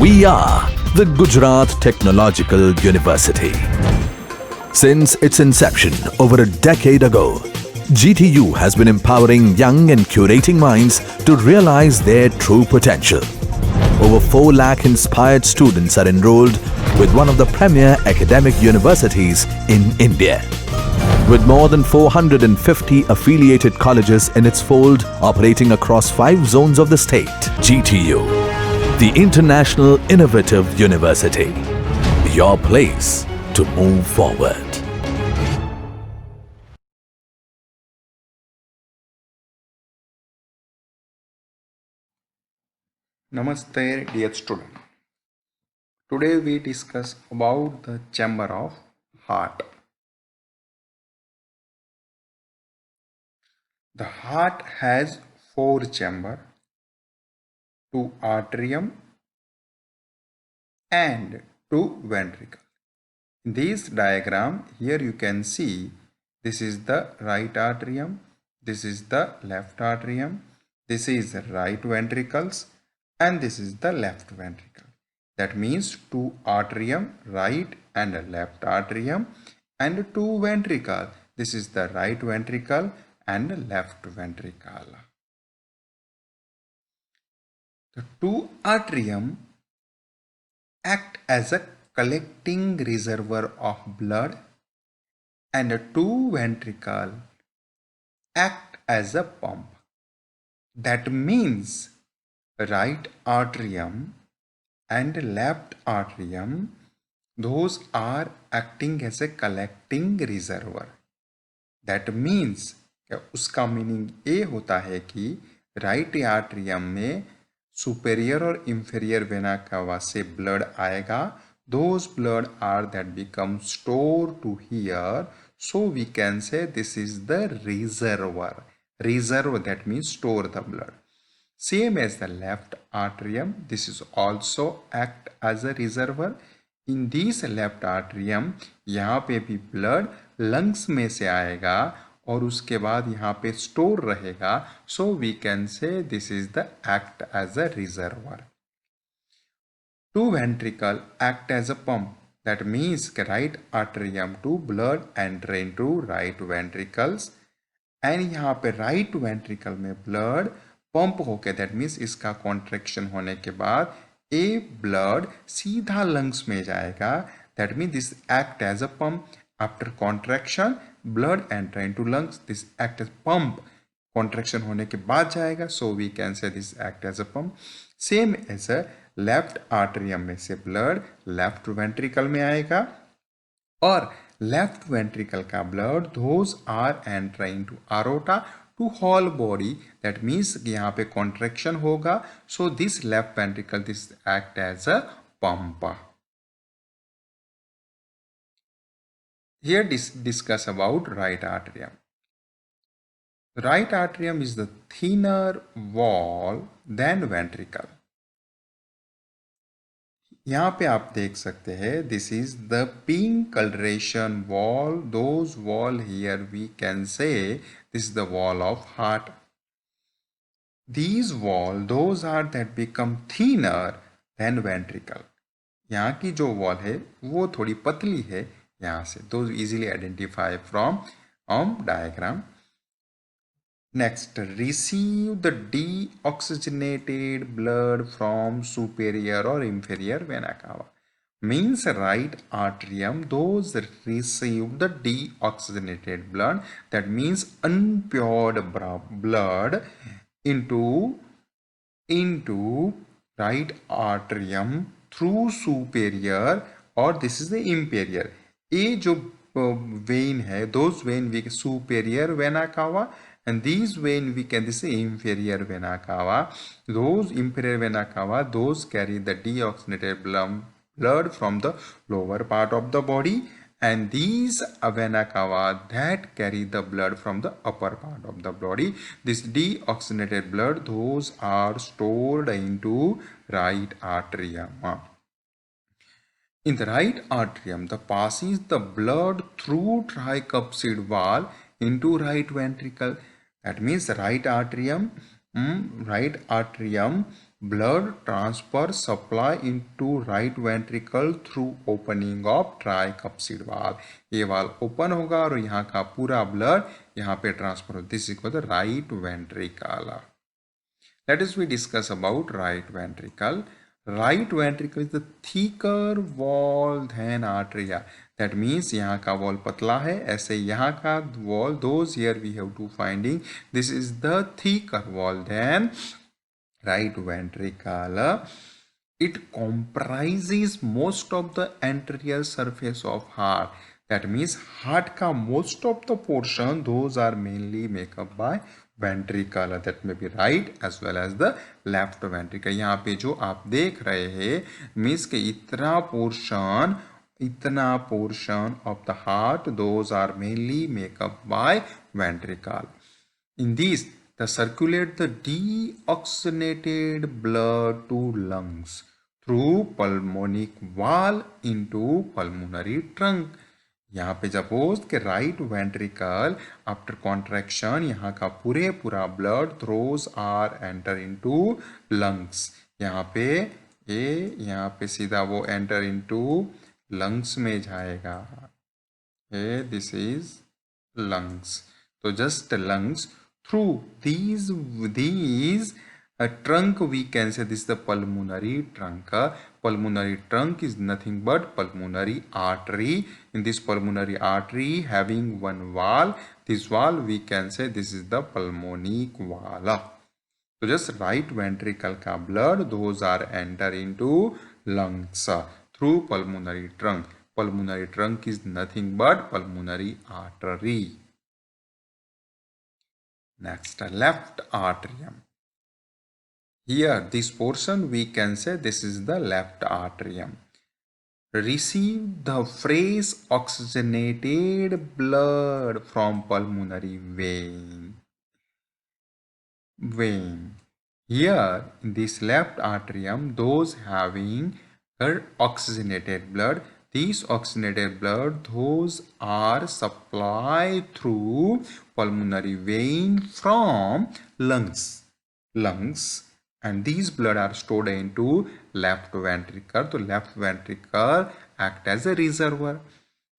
We are the Gujarat Technological University. Since its inception over a decade ago, GTU has been empowering young and curating minds to realize their true potential. Over 4 lakh inspired students are enrolled with one of the premier academic universities in India. With more than 450 affiliated colleges in its fold operating across 5 zones of the state, GTU, the International Innovative University, your place to move forward. Namaste dear student. Today we discuss about the chamber of heart. The heart has 4 chambers, 2 atrium and 2 ventricle. In this diagram here you can see this is the right atrium, this is the left atrium, this is the right ventricles and this is the left ventricle. That means 2 atrium, right and left atrium, and 2 ventricle. This is the right ventricle and left ventricle. The 2 atrium act as a collecting reservoir of blood and the 2 ventricle act as a pump. That means right atrium and left atrium, those are acting as a collecting reservoir. That means उसका meaning ये होता है कि right atrium में superior और inferior vena cava से blood आएगा. Those blood are that become stored to here, so we can say this is the reservoir. Reserve, that means store the blood. Same as the left atrium, this is also act as a reservoir. In this left atrium, यहाँ पे भी blood lungs में से आएगा और उसके बाद यहाँ पे store रहेगा. So we can say this is the act as a reservoir. 2 ventricle act as a pump. That means right atrium to blood and drain to right ventricles. And यहाँ पे right ventricle में blood pump होके, that means इसका contraction होने के बाद a blood सीधा lungs में जाएगा. That means this act as a pump. After contraction blood enter into lungs, this act as pump. Contraction होने के बाद जाएगा, so we can say this act as a pump. Same as a left atrium में से blood left ventricle में आएगा और left ventricle का blood those are entering to aorta to whole body. That means यहाँ पे contraction होगा. So this left ventricle, this act as a pump. Here discuss about right atrium. Right atrium is the thinner wall than ventricle. यहाँ पे आप देख सकते हैं, this is the pink coloration wall. Those wall here we can say this is the wall of heart. These wall, those are that become thinner than ventricle. यहाँ की जो wall है वो थोड़ी पतली है यहाँ से. Those easily identify from diagram. Next, receive the deoxygenated blood from superior or inferior vena cava. Means right atrium, those receive the deoxygenated blood. That means unpure blood into right atrium through superior, or this is the inferior. ये जो vein है, those vein we superior vena cava. And these vein we can say inferior vena cava. Those inferior vena cava, those carry the deoxygenated blood from the lower part of the body, and these vena cava that carry the blood from the upper part of the body. This deoxygenated blood, those are stored into right atrium. In the right atrium, the passes the blood through tricuspid wall into right ventricle. That means right atrium blood transfer supply into right ventricle through opening of tricuspid valve. ये valve open होगा और यहाँ का पूरा blood यहाँ पे transfer हो. This is called the right ventricle. Let us we discuss about right ventricle. Right ventricle is the thicker wall than arteria. That means यहाँ का wall पतला है, ऐसे यहाँ का wall, those here we have to finding. This is the thicker wall than right ventricle. It comprises most of the anterior surface of heart. That means heart का most of the portion, those are mainly make up by ventricle. That may be right as well as the left ventricle. यहाँ पे जो आप देख रहे हैं means कि इतना portion of the heart, those are mainly make up by ventricle. In these, they circulate the deoxygenated blood to lungs through pulmonic valve into pulmonary trunk. यहाँ पे सपोज के राइट वेंट्रिकल आफ्टर कॉन्ट्रैक्शन यहाँ का पूरा blood throws are enter into lungs. यहाँ पे सीधा वो एंटर इनटू लंग्स में जाएगा. This is lungs. तो just lungs through these a trunk, we can say this is the pulmonary trunk. Pulmonary trunk is nothing but pulmonary artery. In this pulmonary artery having one valve, this valve we can say this is the pulmonic valve. So just right ventricle ka blood, those are enter into lungs through pulmonary trunk. Pulmonary trunk is nothing but pulmonary artery. Next, left atrium. Here, this portion we can say this is the left atrium. Receive the fresh oxygenated blood from pulmonary vein. Here, in this left atrium, those having oxygenated blood, these oxygenated blood, those are supplied through pulmonary vein from lungs. And these blood are stored into left ventricle. So left ventricle act as a reservoir.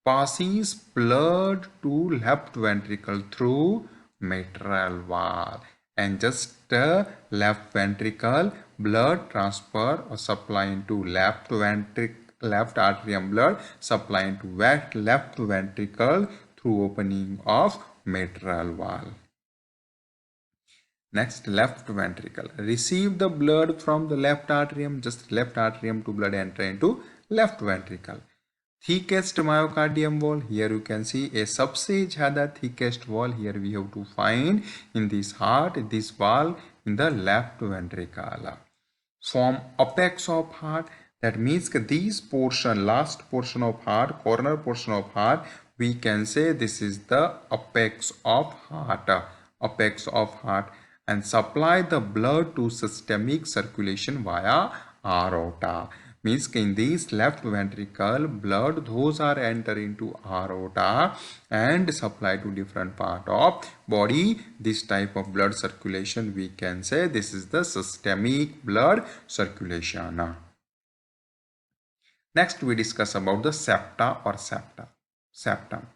Passes blood to left ventricle through mitral valve. And just left ventricle blood transfer or supply into left atrium blood supply into left ventricle through opening of mitral valve. Next, left ventricle. Receive the blood from the left atrium. Just left atrium to blood enter into left ventricle. Thickest myocardium wall. Here you can see a सबसे ज़्यादा thickest wall. Here we have to find in this heart, this wall in the left ventricle. From apex of heart. That means that this portion, last portion of heart, corner portion of heart, we can say this is the apex of heart. Apex of heart. And supply the blood to systemic circulation via aorta. Means in this left ventricle, blood, those are enter into aorta and supply to different part of body. This type of blood circulation, we can say this is the systemic blood circulation. Next, we discuss about the septa or septum.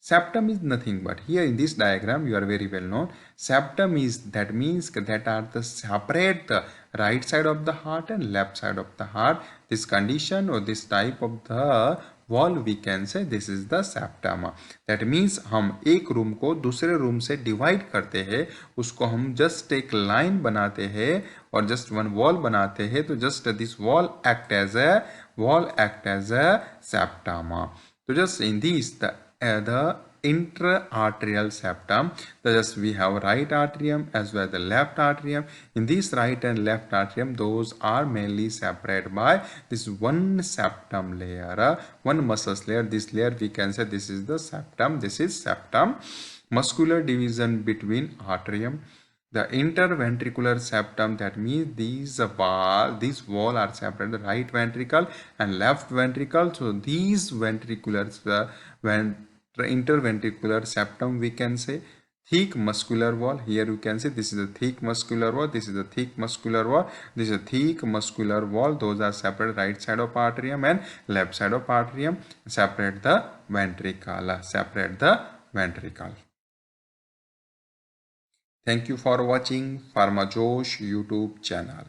Septum is nothing but, here in this diagram you are very well known, septum is, that means that are the separate the right side of the heart and left side of the heart. This condition or this type of the wall we can say this is the septum. That means हम एक room को दूसरे room से divide करते हैं, उसको हम just एक लाइन बनाते हैं और जस्ट वन वॉल बनाते हैं, तो just this wall act as a septum. So just in this the intra-arterial septum, thus we have right atrium as well as the left atrium. In this right and left atrium, those are mainly separated by this one septum layer, one muscle layer. This layer we can say this is the septum. This is septum. Muscular division between atrium. The interventricular septum, that means these wall are separated, right ventricle and left ventricle. So these ventriculars, interventricular septum we can say. thick muscular wall. Here you can see this is a thick muscular wall, this is a thick muscular wall, this is a thick muscular wall. Those are separate, right side of atrium and left side of atrium. Separate the ventricle. Separate the ventricle. Thank you for watching Pharma Josh YouTube channel.